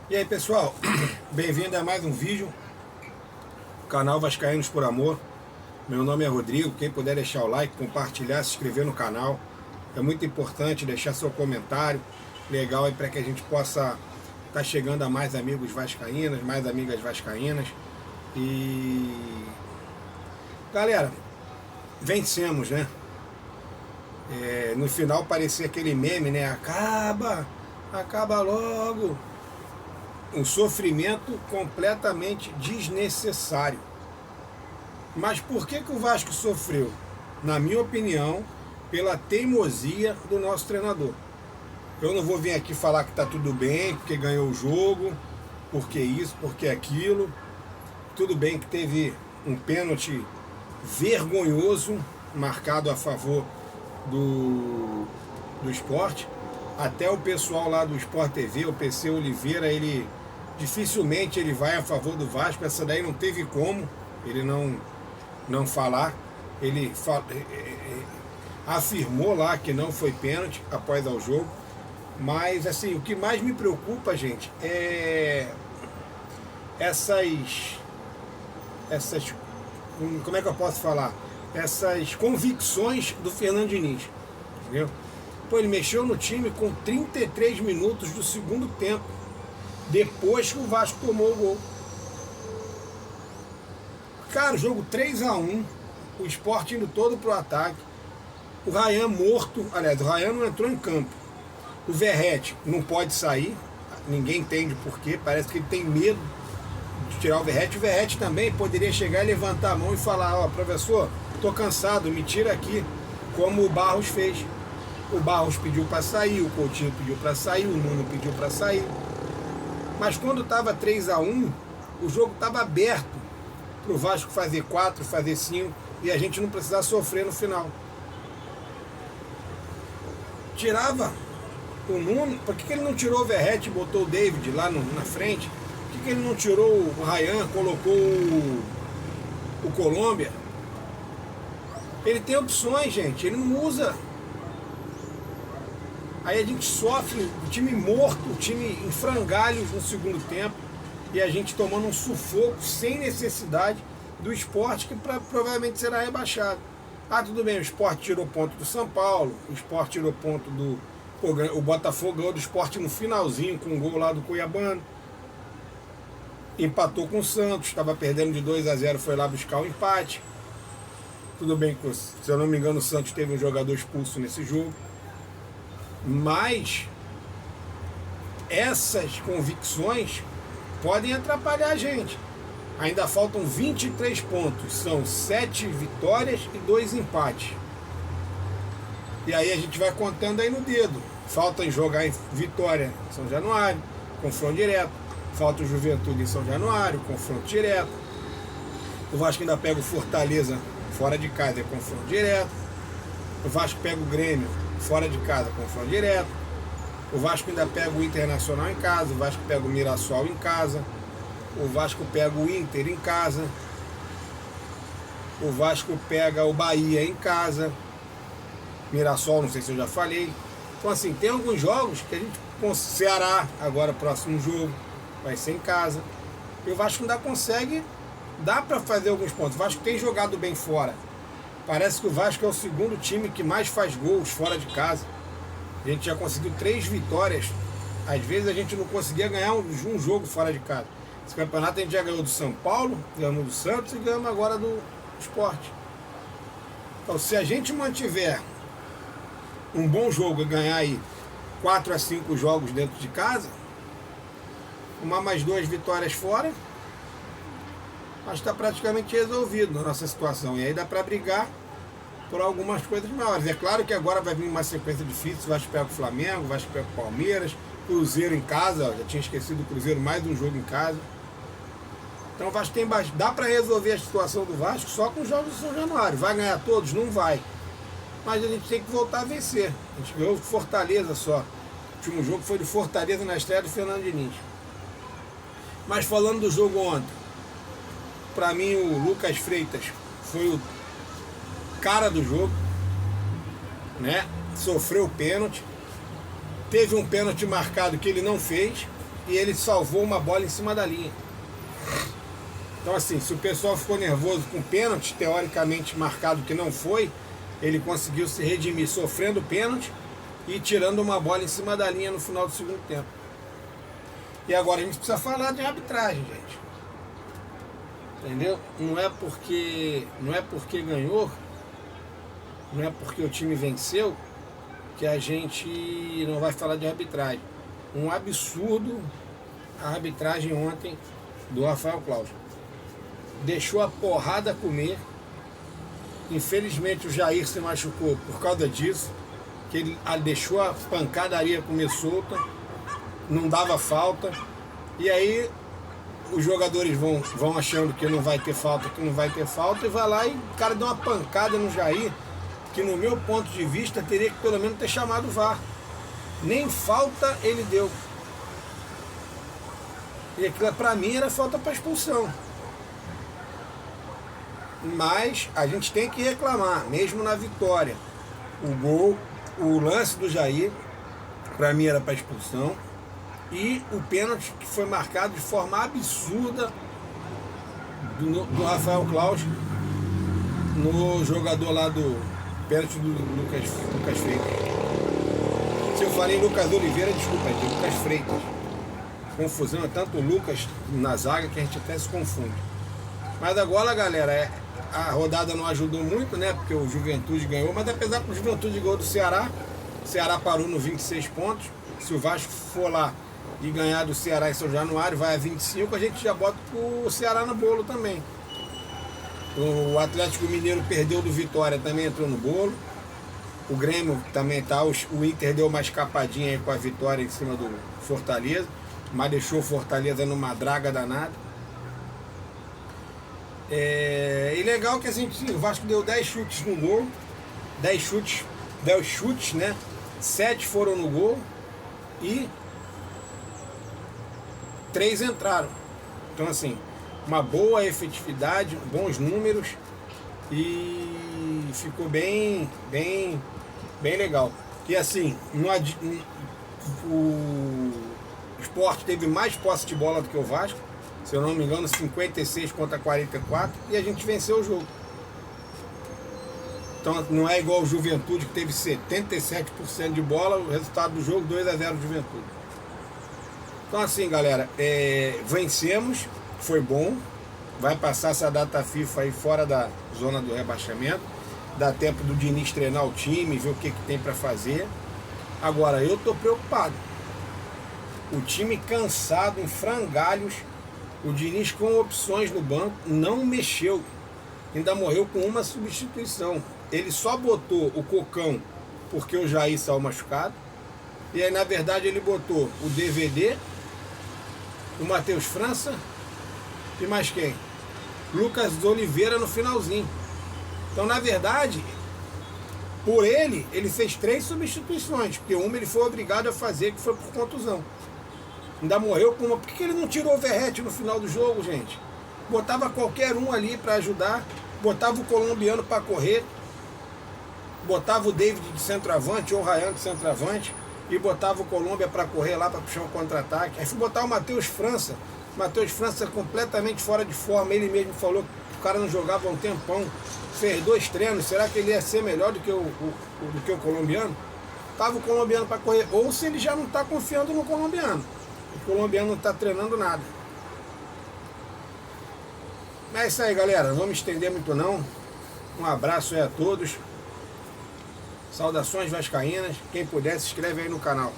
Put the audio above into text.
E aí pessoal, bem-vindo a mais um vídeo, canal Vascaínos por Amor. Meu nome é Rodrigo, quem puder deixar o like, compartilhar, se inscrever no canal, é muito importante deixar seu comentário, legal aí para que a gente possa estar chegando a mais amigos vascaínas, mais amigas vascaínas. E galera, vencemos, né? No final parecia aquele meme, né? Acaba logo. Um sofrimento completamente desnecessário. Mas por que o Vasco sofreu? Na minha opinião, pela teimosia do nosso treinador. Eu não vou vir aqui falar que está tudo bem, porque ganhou o jogo, porque isso, porque aquilo. Tudo bem que teve um pênalti vergonhoso marcado a favor do Sport. Até o pessoal lá do Sport TV, o PC Oliveira, ele dificilmente ele vai a favor do Vasco. Essa daí não teve como ele não falar. Ele afirmou lá que não foi pênalti após ao jogo. Mas assim, o que mais me preocupa, gente, é essas como é que eu posso falar? Essas convicções do Fernando Diniz, entendeu? Pô, ele mexeu no time com 33 minutos do segundo tempo, depois que o Vasco tomou o gol. Cara, jogo 3-1, o Sport indo todo pro ataque, o Ryan morto, aliás, o Ryan não entrou em campo, o Verratti não pode sair, ninguém entende porquê, parece que ele tem medo de tirar o Verratti também poderia chegar e levantar a mão e falar, ó, professor, tô cansado, me tira aqui, como o Barros fez. O Barros pediu para sair, o Coutinho pediu para sair, o Nuno pediu para sair. Mas quando estava 3-1, o jogo estava aberto para o Vasco fazer 4, fazer 5 e a gente não precisar sofrer no final. Tirava o Nuno, por que ele não tirou o Verratti e botou o David lá na frente? Por que ele não tirou o Ryan, colocou o Colômbia? Ele tem opções, gente, ele não usa. Aí a gente sofre, o time morto, o time em frangalhos no segundo tempo, e a gente tomando um sufoco sem necessidade do Sport, que provavelmente será rebaixado. Ah, tudo bem, o Sport tirou ponto do São Paulo, o Sport tirou ponto do... O Botafogo ganhou do Sport no finalzinho, com um gol lá do Cuiabano. Empatou com o Santos, estava perdendo de 2-0, foi lá buscar o empate. Tudo bem que, se eu não me engano, o Santos teve um jogador expulso nesse jogo. Mas essas convicções podem atrapalhar a gente. Ainda faltam 23 pontos, são 7 vitórias e 2 empates. E aí a gente vai contando aí no dedo. Falta em jogar em Vitória em São Januário, confronto direto. Falta o Juventude em São Januário, confronto direto. O Vasco ainda pega o Fortaleza fora de casa, é confronto direto. O Vasco pega o Grêmio fora de casa, confronto direto. O Vasco ainda pega o Internacional em casa, o Vasco pega o Mirassol em casa, o Vasco pega o Inter em casa, o Vasco pega o Bahia em casa, Mirassol, não sei se eu já falei. Então assim, tem alguns jogos que a gente, com o Ceará, agora próximo jogo, vai ser em casa, e o Vasco ainda consegue, dá para fazer alguns pontos. O Vasco tem jogado bem fora. Parece que o Vasco é o segundo time que mais faz gols fora de casa. A gente já conseguiu 3 vitórias. Às vezes a gente não conseguia ganhar um jogo fora de casa. Esse campeonato a gente já ganhou do São Paulo, ganhamos do Santos e ganhamos agora do Sport. Então se a gente mantiver um bom jogo e ganhar aí 4 a 5 jogos dentro de casa, uma mais 2 vitórias fora, mas está praticamente resolvido na nossa situação. E aí dá para brigar por algumas coisas maiores. É claro que agora vai vir uma sequência difícil. O Vasco pega o Flamengo, o Vasco pega o Palmeiras, Cruzeiro em casa, já tinha esquecido o Cruzeiro, mais um jogo em casa. Então o Vasco tem dá para resolver a situação do Vasco só com os jogos de São Januário. Vai ganhar todos? Não vai. Mas a gente tem que voltar a vencer. A gente ganhou o Fortaleza só. O último jogo foi do Fortaleza na estreia do Fernando Diniz. Mas falando do jogo ontem, para mim o Lucas Freitas foi o cara do jogo, né? Sofreu o pênalti, teve um pênalti marcado que ele não fez, e ele salvou uma bola em cima da linha. Então assim, se o pessoal ficou nervoso com pênalti, teoricamente marcado que não foi, ele conseguiu se redimir sofrendo pênalti e tirando uma bola em cima da linha no final do segundo tempo. E agora a gente precisa falar de arbitragem, gente. Entendeu? Não é porque ganhou, não é porque o time venceu, que a gente não vai falar de arbitragem. Um absurdo a arbitragem ontem do Rafael Claus. Deixou a porrada comer. Infelizmente o Jair se machucou por causa disso, que ele deixou a pancadaria comer solta, não dava falta, e aí os jogadores vão achando que não vai ter falta, e vai lá e o cara deu uma pancada no Jair, que no meu ponto de vista teria que pelo menos ter chamado o VAR. Nem falta ele deu. E aquilo pra mim era falta para expulsão. Mas a gente tem que reclamar, mesmo na vitória. O gol, o lance do Jair, pra mim era para expulsão. E o pênalti que foi marcado de forma absurda do Rafael Claus no jogador lá do pênalti do Lucas Freitas. Se eu falei Lucas Oliveira, desculpa, é Lucas Freitas. Confusão, é tanto o Lucas na zaga que a gente até se confunde. Mas agora, galera, a rodada não ajudou muito, né? Porque o Juventude ganhou, mas apesar que o Juventude ganhou do Ceará, o Ceará parou no 26 pontos. Se o Vasco for lá e ganhar do Ceará em São Januário, vai a 25, a gente já bota o Ceará no bolo também. O Atlético Mineiro perdeu do Vitória, também entrou no bolo. O Grêmio também tá, o Inter deu uma escapadinha aí com a vitória em cima do Fortaleza, mas deixou o Fortaleza numa draga danada. E legal que assim, o Vasco deu 10 chutes no gol, 10 chutes, né? 7 foram no gol e 3 entraram. Então assim, uma boa efetividade, bons números e ficou bem legal. E assim, o Sport teve mais posse de bola do que o Vasco, se eu não me engano 56 contra 44, e a gente venceu o jogo. Então não é igual o Juventude, que teve 77% de bola, o resultado do jogo 2-0 Juventude. Então assim, galera, vencemos, foi bom, vai passar essa data FIFA aí fora da zona do rebaixamento, dá tempo do Diniz treinar o time, ver o que tem para fazer. Agora, eu tô preocupado. O time cansado, em frangalhos, o Diniz com opções no banco, não mexeu, ainda morreu com uma substituição. Ele só botou o Cocão porque o Jair saiu machucado, e aí na verdade ele botou o DVD, o Matheus França e mais quem? Lucas Oliveira no finalzinho. Então na verdade, por ele fez 3 substituições, porque uma ele foi obrigado a fazer, que foi por contusão. Ainda morreu com uma. Por que ele não tirou o Verratti no final do jogo, gente? Botava qualquer um ali para ajudar, botava o colombiano para correr, botava o David de centroavante ou o Ryan de centroavante e botava o Colômbia para correr lá para puxar um contra-ataque. Aí fui botar o Matheus França. Matheus França completamente fora de forma. Ele mesmo falou que o cara não jogava há um tempão. Fez 2 treinos. Será que ele ia ser melhor do que o colombiano? Tava o colombiano para correr. Ou se ele já não está confiando no colombiano. O colombiano não está treinando nada. É isso aí, galera. Não vamos estender muito não. Um abraço aí a todos. Saudações vascaínas. Quem puder, se inscreve aí no canal.